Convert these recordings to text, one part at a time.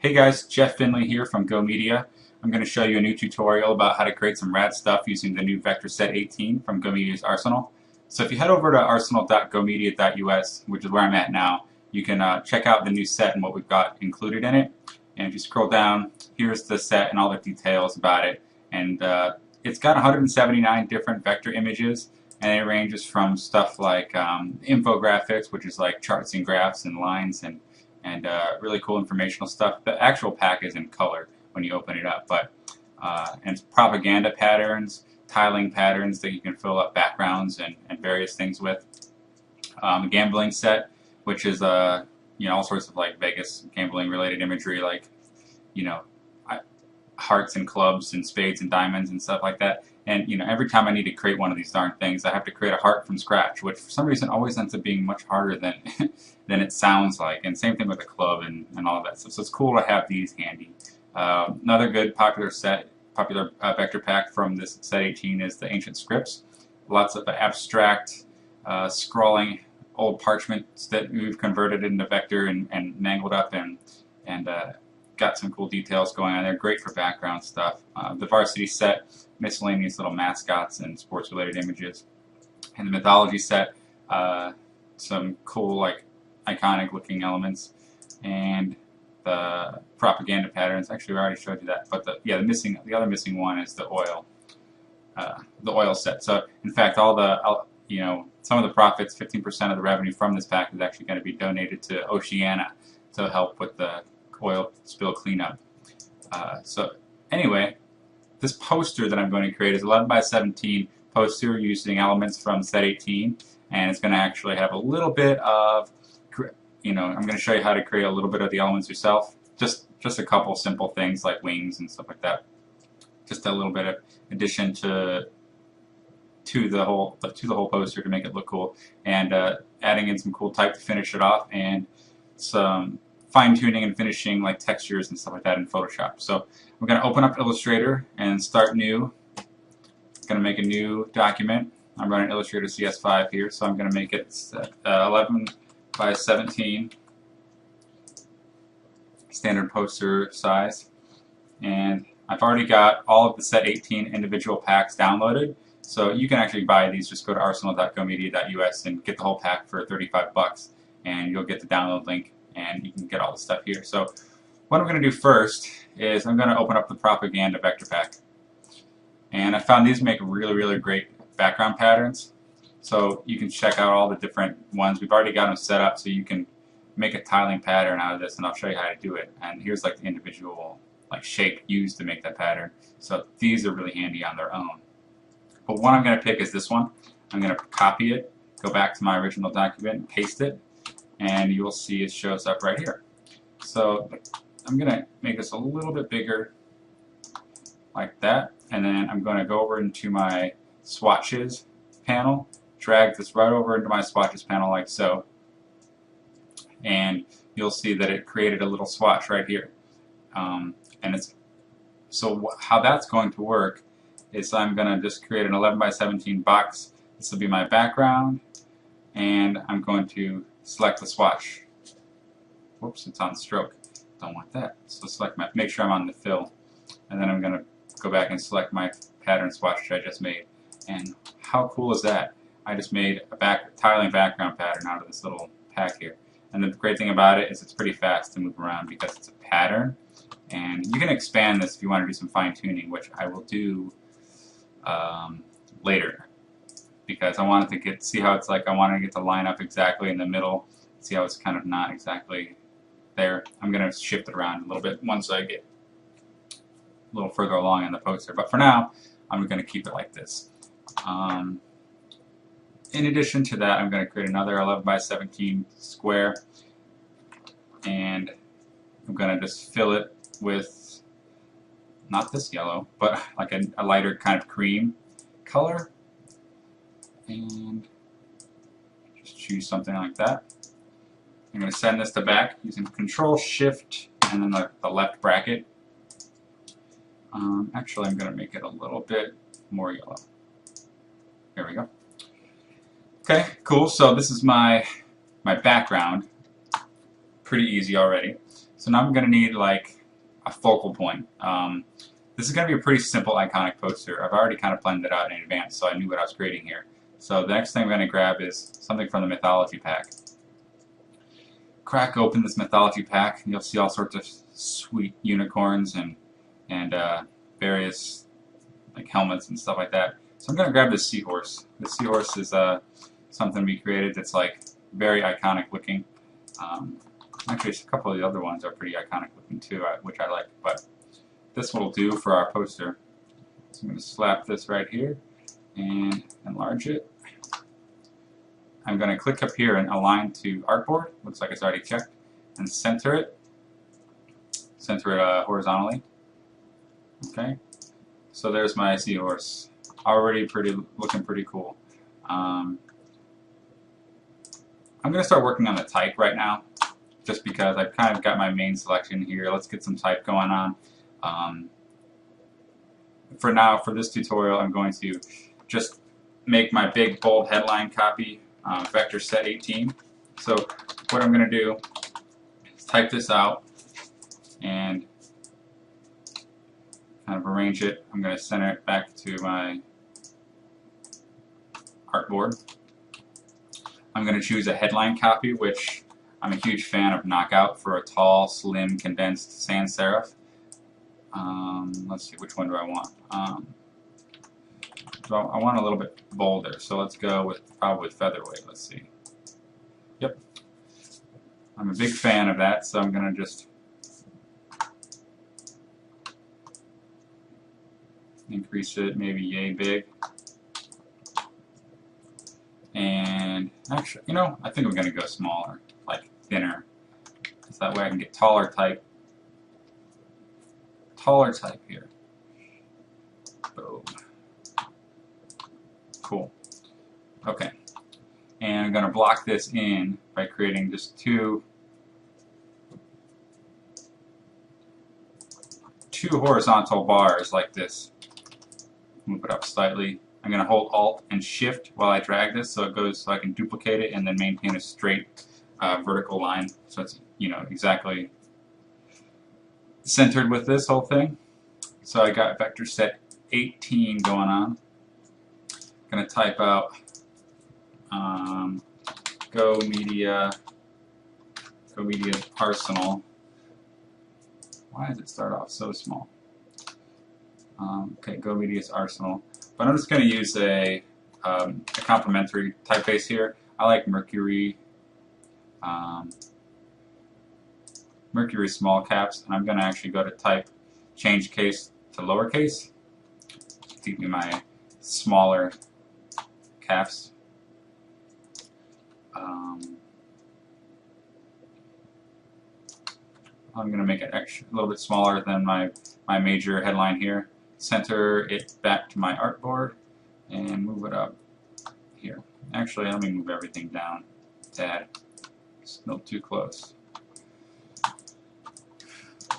Hey guys, Jeff Finley here from Go Media. I'm going to show you a new tutorial about how to create some rad stuff using the new Vector Set 18 from Go Media's Arsenal. So if you head over to arsenal.gomedia.us, which is where I'm at now, you can check out the new set and what we've got included in it. And if you scroll down, here's the set and all the details about it. And it's got 179 different vector images, and it ranges from stuff like infographics, which is like charts and graphs and lines and really cool informational stuff. The actual pack is in color when you open it up, but and it's propaganda patterns, tiling patterns that you can fill up backgrounds and various things with. A gambling set, which is all sorts of like Vegas gambling related imagery, like you know hearts and clubs and spades and diamonds and stuff like that. And every time I need to create one of these darn things, I have to create a heart from scratch, which for some reason always ends up being much harder than than it sounds like. And same thing with a club and all of that stuff. So it's cool to have these handy. Another good popular vector pack from this set 18 is the Ancient Scripts. Lots of abstract scrawling old parchments that we've converted into vector and mangled up and got some cool details going on there. Great for background stuff. The Varsity set, miscellaneous little mascots and sports related images. And the Mythology set, some cool like iconic looking elements. And the propaganda patterns, actually we already showed you that, but the other missing one is the oil set. So in fact all the some of the profits, 15% of the revenue from this pack is actually going to be donated to Oceana to help with the oil spill cleanup. So anyway, this poster that I'm going to create is 11 by 17 poster using elements from set 18, and it's going to actually have a little bit of, I'm going to show you how to create a little bit of the elements yourself. Just a couple simple things like wings and stuff like that. Just a little bit of addition to the whole poster to make it look cool, and adding in some cool type to finish it off, and some fine-tuning and finishing like textures and stuff like that in Photoshop. So we're going to open up Illustrator and start new. I'm going to make a new document. I'm running Illustrator CS5 here, so I'm going to make it 11 by 17 standard poster size. And I've already got all of the set 18 individual packs downloaded, so you can actually buy these. Just go to arsenal.gomedia.us and get the whole pack for 35 bucks, and you'll get the download link and you can get all the stuff here. So what I'm going to do first is I'm going to open up the propaganda vector pack, and I found these make really great background patterns. So you can check out all the different ones. We've already got them set up so you can make a tiling pattern out of this, and I'll show you how to do it. And here's like the individual like shape used to make that pattern. So these are really handy on their own. But one I'm going to pick is this one. I'm going to copy it, go back to my original document, and paste it, and you will see it shows up right here. So I'm going to make this a little bit bigger like that, and then I'm going to go over into my swatches panel, drag this right over into my swatches panel like so, and you'll see that it created a little swatch right here. How that's going to work is I'm going to just create an 11 by 17 box. This will be my background, and I'm going to select the swatch. Whoops, it's on stroke. Don't want that. So make sure I'm on the fill, and then I'm going to go back and select my pattern swatch that I just made. And how cool is that? I just made a tiling background pattern out of this little pack here. And the great thing about it is it's pretty fast to move around because it's a pattern. And you can expand this if you want to do some fine tuning, which I will do later, because I wanted to see how it's like. I wanted to get to line up exactly in the middle, see how it's kind of not exactly there. I'm going to shift it around a little bit once I get a little further along in the poster, but for now I'm going to keep it like this. In addition to that, I'm going to create another 11 by 17 square, and I'm going to just fill it with not this yellow, but like a lighter kind of cream color, and just choose something like that. I'm going to send this to back using Control Shift and then the left bracket. Actually, I'm going to make it a little bit more yellow. There we go. Okay, cool. So this is my background. Pretty easy already. So now I'm going to need like a focal point. This is going to be a pretty simple iconic poster. I've already kind of planned it out in advance, so I knew what I was creating here. So the next thing I'm going to grab is something from the Mythology pack. Crack open this Mythology pack, and you'll see all sorts of sweet unicorns and various like helmets and stuff like that. So I'm going to grab this seahorse. This seahorse is something we created that's like very iconic looking. Actually, a couple of the other ones are pretty iconic looking too, which I like. But this will do for our poster. So I'm going to slap this right here and enlarge it. I'm going to click up here and align to artboard. Looks like it's already checked. And center it. Center it horizontally. Okay. So there's my seahorse. Already looking pretty cool. I'm going to start working on the type right now, just because I've kind of got my main selection here. Let's get some type going on. For now, for this tutorial, I'm going to just make my big bold headline copy vector set 18. So what I'm going to do is type this out and kind of arrange it. I'm going to center it back to my artboard. I'm going to choose a headline copy, which I'm a huge fan of Knockout for a tall, slim, condensed sans serif. Let's see, which one do I want? So I want a little bit bolder, so let's go with probably Featherweight. Let's see. Yep. I'm a big fan of that, so I'm going to just increase it maybe yay big. And actually, you know, I think I'm going to go smaller, like thinner. So that way I can get taller type here. Boom. Cool. Okay. And I'm going to block this in by creating just two horizontal bars like this. Move it up slightly. I'm going to hold Alt and Shift while I drag this so it goes, so I can duplicate it and then maintain a straight vertical line. So it's, you know, exactly centered with this whole thing. So I got vector set 18 going on. I'm going to type out Go Media Arsenal. Why does it start off so small? Okay, Go Media's Arsenal. But I'm just going to use a complementary typeface here. I like Mercury small caps, and I'm going to actually go to type change case to lowercase to give me my smaller caps. I'm going to make it a little bit smaller than my major headline here. Center it back to my artboard and move it up here. Actually, let me move everything down a tad. It's a little too close.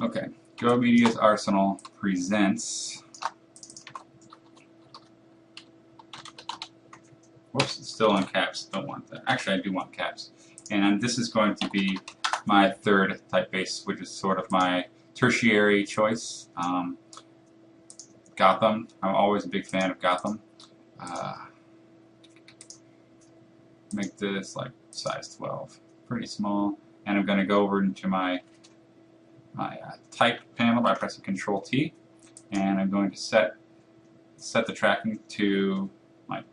Okay, Go Media's Arsenal presents. Whoops, it's still in caps. Don't want that. Actually, I do want caps. And this is going to be my third typeface, which is sort of my tertiary choice. Gotham. I'm always a big fan of Gotham. Make this like size 12, pretty small. And I'm going to go over into my type panel by pressing Control T, and I'm going to set the tracking to like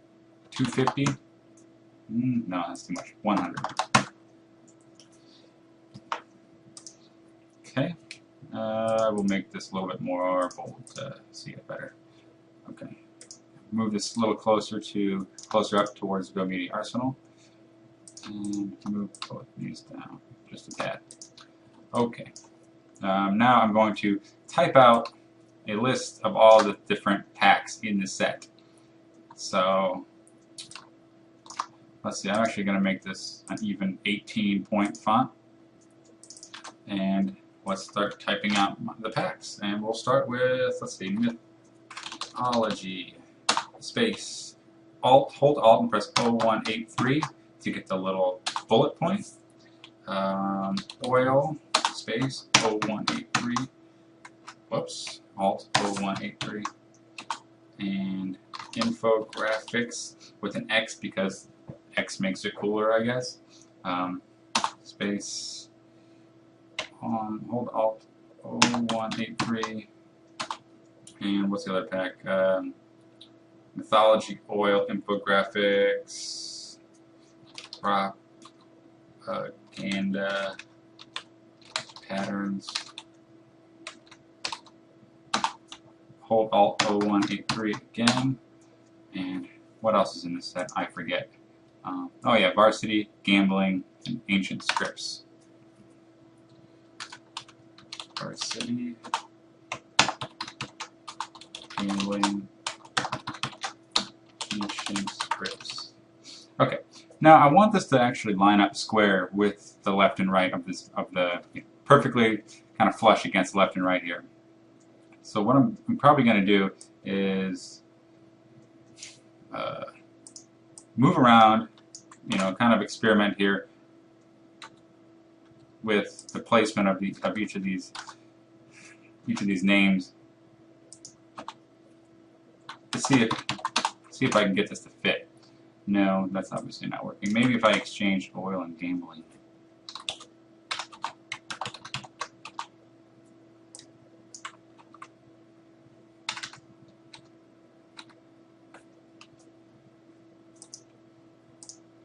250. No, that's too much. 100. Okay. I will make this a little bit more bold to see it better. Okay. Move this a little closer up towards Go Media Arsenal. And move both these down just a tad. Okay. Now I'm going to type out a list of all the different packs in the set. So let's see, I'm actually going to make this an even 18-point font. And let's start typing out the packs. And we'll start with, let's see, Mythology, space, Alt, hold Alt and press 0183 to get the little bullet point. Oil, space 0183, whoops, Alt 0183, and infographics with an X because X makes it cooler, I guess. Space, hold Alt 0183, and what's the other pack? Mythology Oil Infographics, propaganda patterns. Hold Alt 0183 again, and what else is in this set? I forget. Oh yeah, Varsity, Gambling, and Ancient Scripts. Varsity, Gambling, Ancient Scripts. Okay, now I want this to actually line up square with the left and right of this, perfectly kind of flush against left and right here. So what I'm probably going to do is move around, kind of experiment here with the placement of each of these names to see if I can get this to fit. No, that's obviously not working. Maybe if I exchange oil and gambling.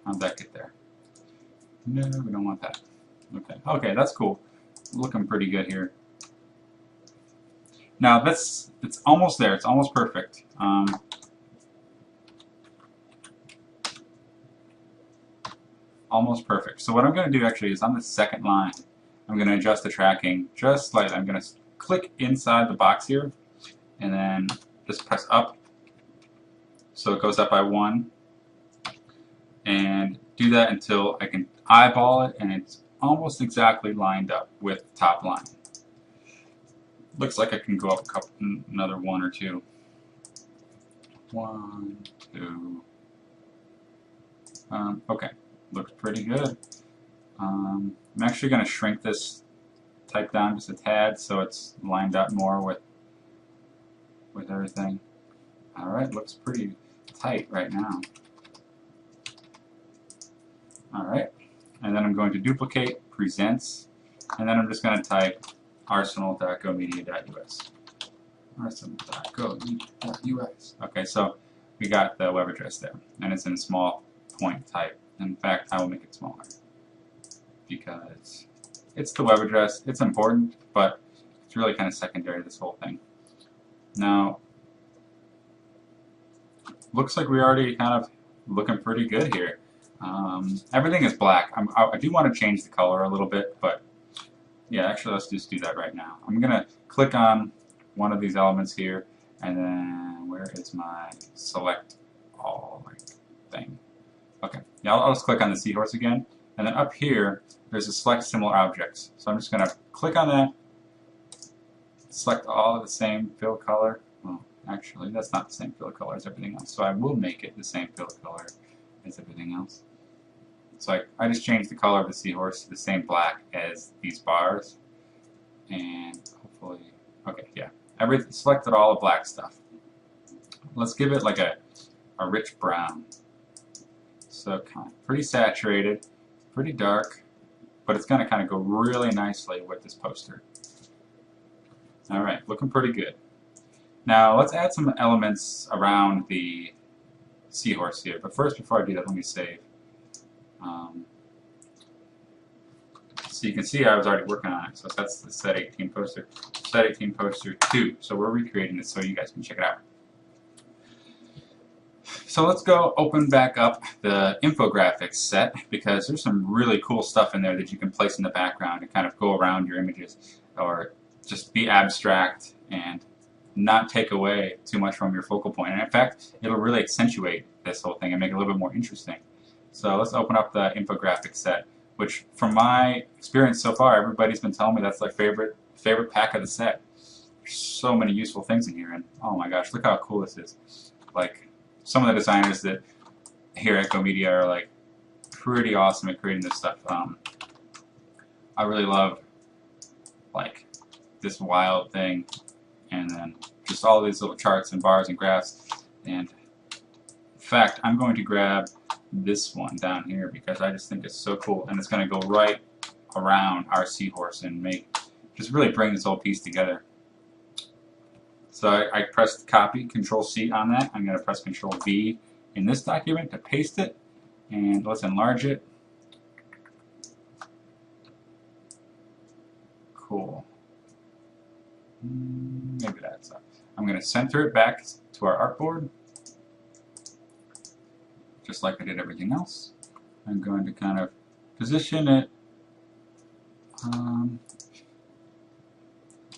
How'd that get there? No, we don't want that. Okay, okay, that's cool. Looking pretty good here. Now it's almost there. It's almost perfect. Almost perfect. So what I'm going to do actually is on the second line, I'm going to adjust the tracking just slightly. I'm going to click inside the box here, and then just press up, so it goes up by 1. And do that until I can eyeball it and it's almost exactly lined up with the top line. Looks like I can go up another 1 or 2. 1, 2. Okay, looks pretty good. I'm actually going to shrink this type down just a tad so it's lined up more with everything. Alright, looks pretty tight right now. Alright, and then I'm going to duplicate, presents, and then I'm just going to type arsenal.gomedia.us. Arsenal.gomedia.us. Okay, so we got the web address there, and it's in small point type. In fact, I will make it smaller because it's the web address. It's important, but it's really kind of secondary, this whole thing. Now, looks like we already kind of looking pretty good here. Everything is black. I do want to change the color a little bit, but yeah, actually let's just do that right now. I'm going to click on one of these elements here, and then where is my select all thing? Okay, yeah, I'll just click on the seahorse again, and then up here there's a select similar objects. So I'm just going to click on that, select all of the same fill color. Well, actually that's not the same fill color as everything else, so I will make it the same fill color as everything else. So I just changed the color of the seahorse to the same black as these bars, and hopefully, okay, yeah, selected all the black stuff. Let's give it like a rich brown. So kind of pretty saturated, pretty dark, but it's going to kind of go really nicely with this poster. Alright, looking pretty good. Now let's add some elements around the seahorse here, but first, before I do that, let me save. So you can see I was already working on it, so that's the set 18 poster. Set 18 poster 2, so we're recreating this so you guys can check it out. So let's go open back up the infographics set, because there's some really cool stuff in there that you can place in the background and kind of go around your images, or just be abstract and not take away too much from your focal point. And in fact, it'll really accentuate this whole thing and make it a little bit more interesting. So let's open up the infographic set, which from my experience so far, everybody's been telling me that's their favorite pack of the set. There's so many useful things in here, and oh my gosh, look how cool this is. Like, some of the designers that here at GoMedia are like pretty awesome at creating this stuff. I really love like this wild thing, and then just all these little charts and bars and graphs. And in fact, I'm going to grab this one down here because I just think it's so cool, and it's going to go right around our seahorse and just really bring this whole piece together. So I pressed copy, Control C on that. I'm going to press Control V in this document to paste it, and let's enlarge it. Cool. Maybe that's up. I'm going to center it back to our artboard, just like I did everything else. I'm going to kind of position it.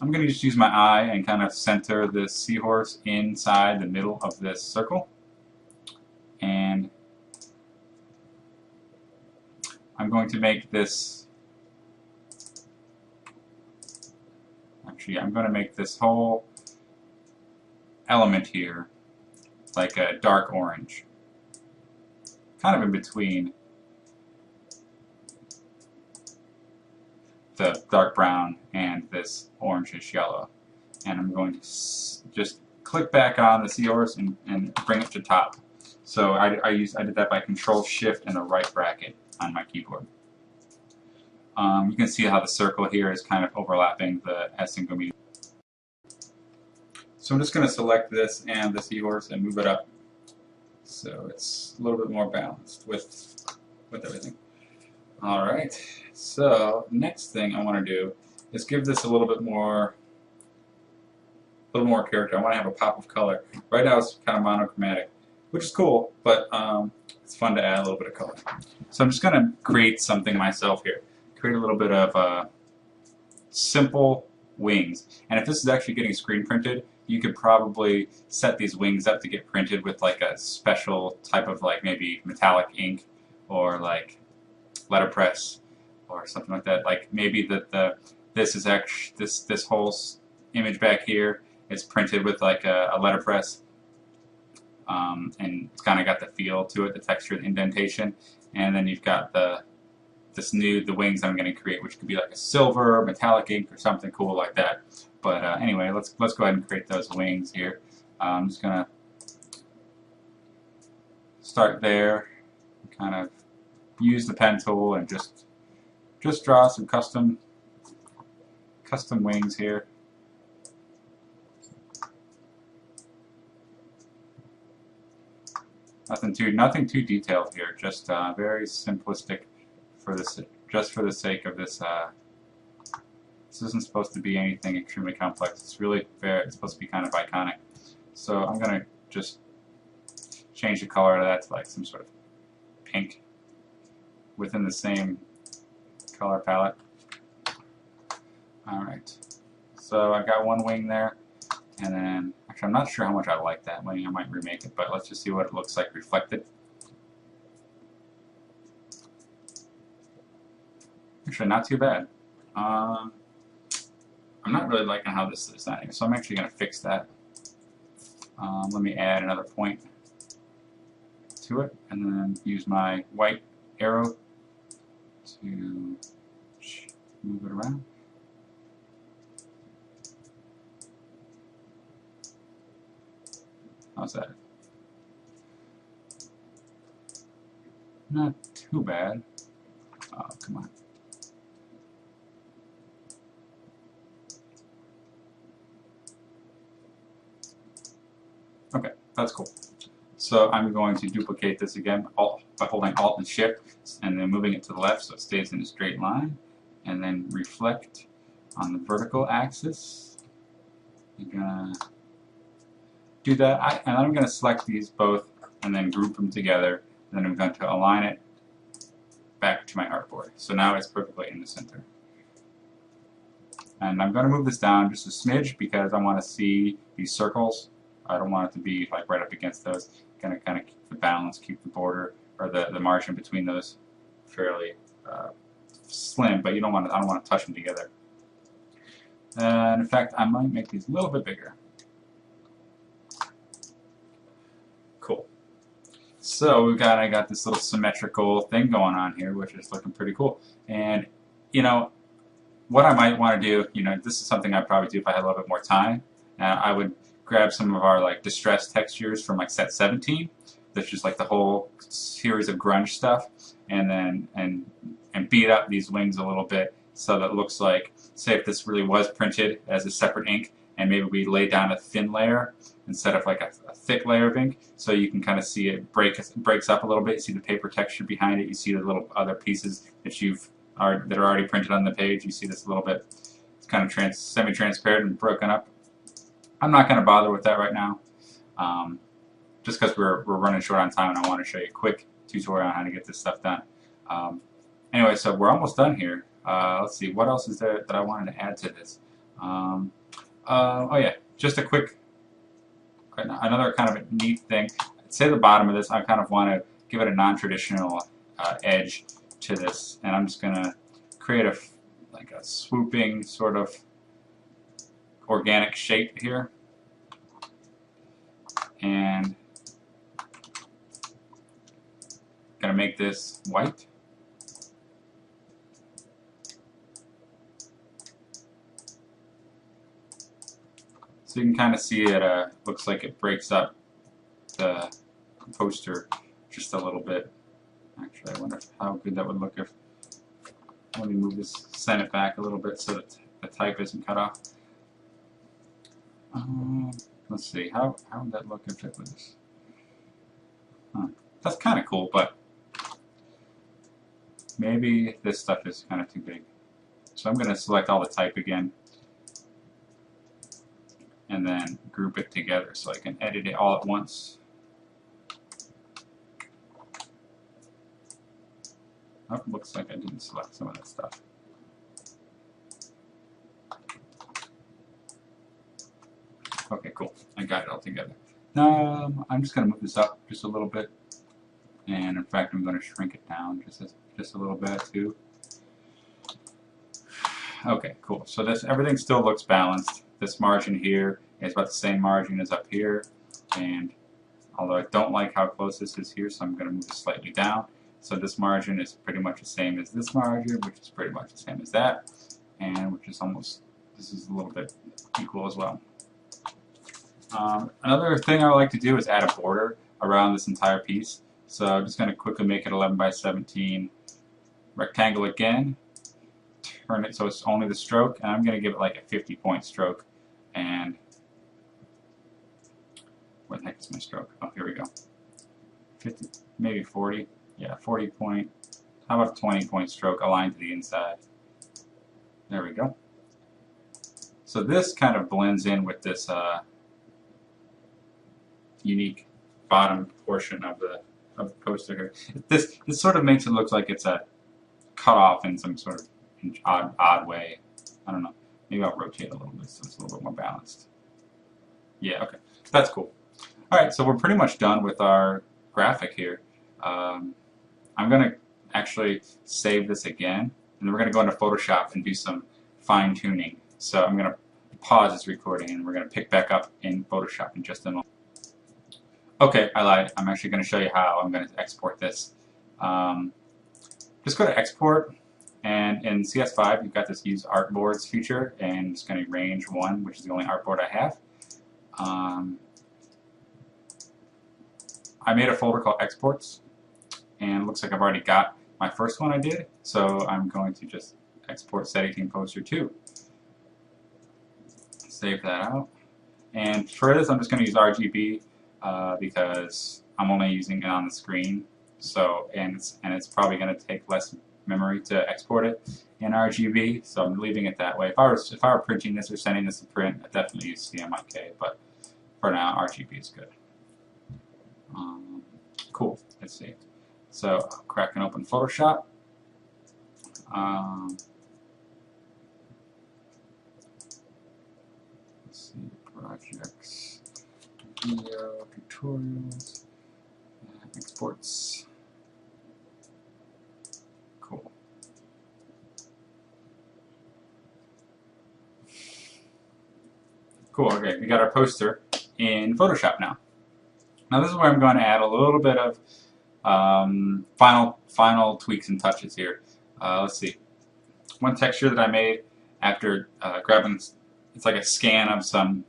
I'm going to just use my eye and kind of center this seahorse inside the middle of this circle. And I'm going to make this, actually I'm going to make this whole element here like a dark orange, kind of in between the dark brown and this orangish yellow. And I'm going to just click back on the seahorse and bring it to top. So I did that by Control Shift and the right bracket on my keyboard. You can see how the circle here is kind of overlapping the S in GoMedia. So I'm just going to select this and the seahorse and move it up so it's a little bit more balanced with everything. Alright, so next thing I want to do is give this a little more character. I want to have a pop of color. Right now it's kind of monochromatic, which is cool, but it's fun to add a little bit of color. So I'm just going to create something myself here. Create a little bit of simple wings. And if this is actually getting screen printed, you could probably set these wings up to get printed with like a special type of like maybe metallic ink or like letterpress or something like that. Like maybe this is actually this whole image back here is printed with like a letterpress, and it's kind of got the feel to it, the texture, the indentation, and then you've got the wings I'm going to create, which could be like a silver metallic ink or something cool like that. But anyway, let's go ahead and create those wings here. I'm just gonna start there, kind of use the pen tool and just draw some custom wings here. Nothing too detailed here, just very simplistic just for the sake of this. This isn't supposed to be anything extremely complex. It's really fair. It's supposed to be kind of iconic. So I'm gonna just change the color of that to like some sort of pink within the same color palette. Alright, so I got one wing there, and then actually I'm not sure how much I like that wing. I might remake it, but let's just see what it looks like reflected. Actually, not too bad. I'm not really liking how this is designing, so I'm actually going to fix that. Let me add another point to it, and then use my white arrow to move it around. How's that? Not too bad. Oh, come on. Okay, that's cool. So I'm going to duplicate this again by holding Alt and Shift and then moving it to the left so it stays in a straight line, and then reflect on the vertical axis. I'm gonna do that, and I'm going to select these both and then group them together, and then I'm going to align it back to my artboard. So now it's perfectly in the center. And I'm going to move this down just a smidge because I want to see these circles. I don't want it to be like right up against those. I'm going to kind of keep the balance, keep the border or the margin between those fairly slim, but I don't want to touch them together. And in fact, I might make these a little bit bigger. Cool. So I got this little symmetrical thing going on here, which is looking pretty cool. And you know, what I might want to do, this is something I'd probably do if I had a little bit more time. I would grab some of our like distress textures from like set 17. That's just like the whole series of grunge stuff, and then and beat up these wings a little bit so that it looks like, say if this really was printed as a separate ink, and maybe we lay down a thin layer instead of like a thick layer of ink, so you can kind of see it breaks up a little bit. You see the paper texture behind it. You see the little other pieces that that are already printed on the page. You see this a little bit. It's kind of semi-transparent and broken up. I'm not going to bother with that right now, just because we're running short on time, and I want to show you a quick tutorial on how to get this stuff done. Anyway, so we're almost done here. Let's see, what else is there that I wanted to add to this? Oh yeah, just a quick, another kind of a neat thing. Say the bottom of this, I kind of want to give it a non-traditional edge to this, and I'm just going to create like a swooping sort of organic shape here, and going to make this white. So you can kind of see it looks like it breaks up the poster just a little bit. Actually, I wonder how good that would look if, let me move this, send it back a little bit so that the type isn't cut off. Let's see, how would that look if it was, that's kind of cool, but maybe this stuff is kind of too big. So I'm going to select all the type again, and then group it together so I can edit it all at once. Oh, looks like I didn't select some of that stuff. Okay, cool. I got it all together. Now I'm just going to move this up just a little bit, and in fact I'm going to shrink it down just a little bit too. Okay, cool. So everything still looks balanced. This margin here is about the same margin as up here, and although I don't like how close this is here, so I'm going to move it slightly down. So this margin is pretty much the same as this margin, which is pretty much the same as that, and which is almost, this is a little bit equal as well. Another thing I like to do is add a border around this entire piece. So I'm just going to quickly make it 11 by 17 rectangle again, turn it so it's only the stroke, and I'm going to give it like a 50-point stroke. And where the heck is my stroke? Oh, here we go. 50, maybe 40. Yeah, 40 point. How about a 20-point stroke aligned to the inside? There we go. So this kind of blends in with this unique bottom portion of the poster here. This sort of makes it look like it's cut off in some sort of odd way. I don't know. Maybe I'll rotate a little bit so it's a little bit more balanced. Yeah, okay. That's cool. Alright, so we're pretty much done with our graphic here. I'm going to actually save this again, and then we're going to go into Photoshop and do some fine-tuning. So I'm going to pause this recording, and we're going to pick back up in Photoshop in just a moment. Okay, I lied. I'm actually going to show you how I'm going to export this. Just go to Export, and in CS5 you've got this Use Artboards feature, and it's going to range 1, which is the only artboard I have. I made a folder called Exports, and it looks like I've already got my first one I did, so I'm going to just export Set 18 Poster 2. Save that out. And for this I'm just going to use RGB because I'm only using it on the screen, so and it's probably going to take less memory to export it in RGB, so I'm leaving it that way. If I were printing this or sending this to print, I'd definitely use CMYK, but for now RGB is good. Cool, let's see. So I'll crack and open Photoshop. Let's see, projects, video, tutorials, exports. Cool. Cool, okay, we got our poster in Photoshop now. Now this is where I'm going to add a little bit of final tweaks and touches here. Let's see. One texture that I made after grabbing, it's like a scan of some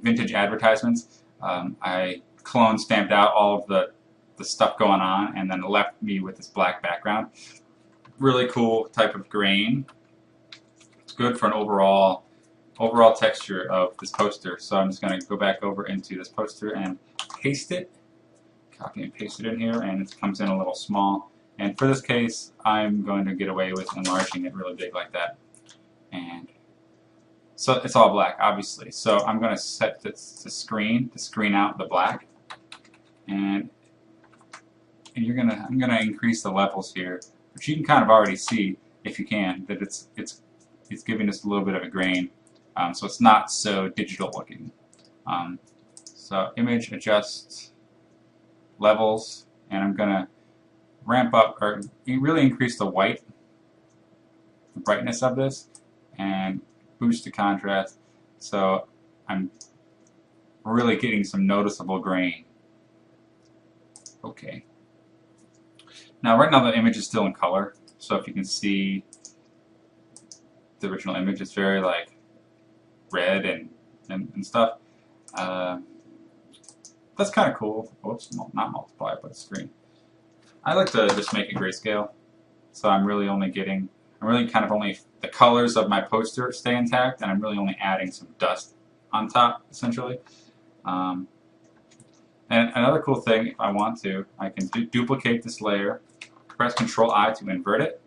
vintage advertisements. I clone stamped out all of the stuff going on and then left me with this black background. Really cool type of grain. It's good for an overall texture of this poster. So I'm just going to go back over into this poster and paste it. Copy and paste it in here, and it comes in a little small. And for this case, I'm going to get away with enlarging it really big like that. And so it's all black, obviously. So I'm going to set this to screen out the black. And I'm gonna increase the levels here, which you can kind of already see, if you can, that it's giving us a little bit of a grain, so it's not so digital looking. So image adjust levels, and I'm gonna ramp up or really increase the brightness of this, and boost the contrast. So I'm really getting some noticeable grain. Okay. Now, right now the image is still in color, so if you can see the original image, it's very like red and stuff. That's kind of cool. Oops, not multiply, but screen. I like to just make it grayscale, so I'm really kind of only the colors of my poster stay intact, and I'm really only adding some dust on top, essentially. And another cool thing, if I want to, I can duplicate this layer, press Control-I to invert it,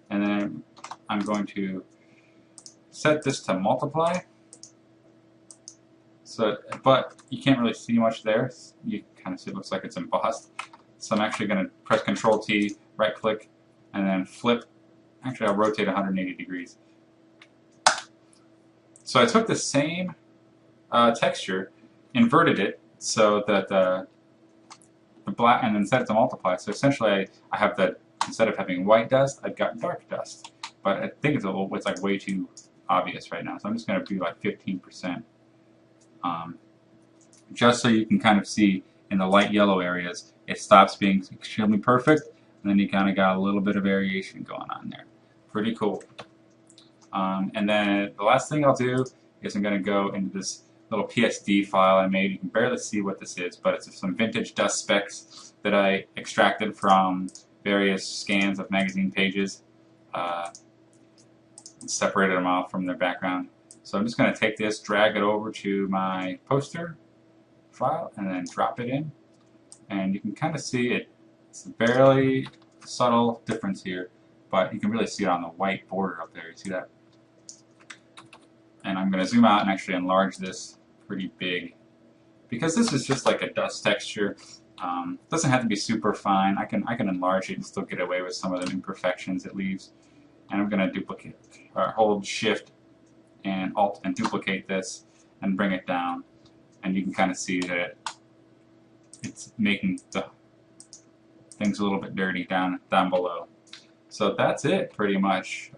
and then I'm going to set this to multiply. So, but you can't really see much there. You kind of see it looks like it's embossed. So I'm actually going to press Control-T, right-click, and then flip. Actually, I'll rotate 180 degrees. So I took the same texture, inverted it, so that the black, and then set it to multiply. So essentially, I have that, instead of having white dust, I've got dark dust. But I think it's like way too obvious right now. So I'm just going to do like 15%, just so you can kind of see in the light yellow areas, it stops being extremely perfect, and then you kind of got a little bit of variation going on there. Pretty cool. And then the last thing I'll do is I'm going to go into this little PSD file I made. You can barely see what this is, but it's some vintage dust specks that I extracted from various scans of magazine pages, separated them off from their background. So I'm just going to take this, drag it over to my poster file, and then drop it in. And you can kind of see it. It's a barely subtle difference here, but you can really see it on the white border up there. You see that? And I'm going to zoom out and actually enlarge this pretty big, because this is just like a dust texture. Doesn't have to be super fine. I can enlarge it and still get away with some of the imperfections it leaves. And I'm going to duplicate, or hold Shift and Alt and duplicate this and bring it down. And you can kind of see that it's making the things a little bit dirty down below. So that's it, pretty much.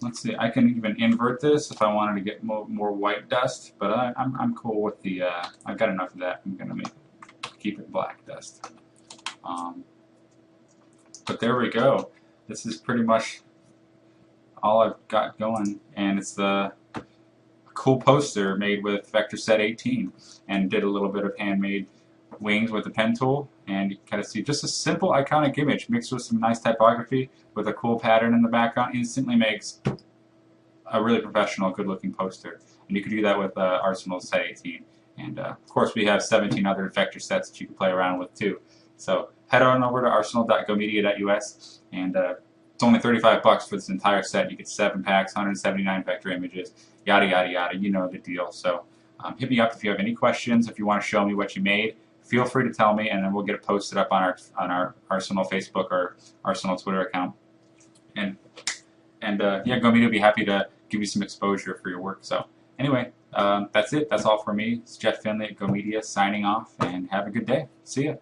Let's see, I can even invert this if I wanted to get more white dust, but I'm cool with the, I've got enough of that. I'm going to keep it black dust. But there we go. This is pretty much all I've got going, and it's the cool poster made with Vectorset 18, and did a little bit of handmade wings with the pen tool, and you can kind of see just a simple iconic image mixed with some nice typography with a cool pattern in the background instantly makes a really professional, good-looking poster. And you can do that with Arsenal Set 18. And of course, we have 17 other vector sets that you can play around with too. So head on over to arsenal.gomedia.us, and it's only $35 for this entire set. You get 7 packs, 179 vector images, yada yada yada. You know the deal. So hit me up if you have any questions. If you want to show me what you made, feel free to tell me, and then we'll get it posted up on our Arsenal Facebook or Arsenal Twitter account. And yeah, Go Media will be happy to give you some exposure for your work. So anyway, that's it. That's all for me. It's Jeff Finley at Go Media signing off, and have a good day. See ya.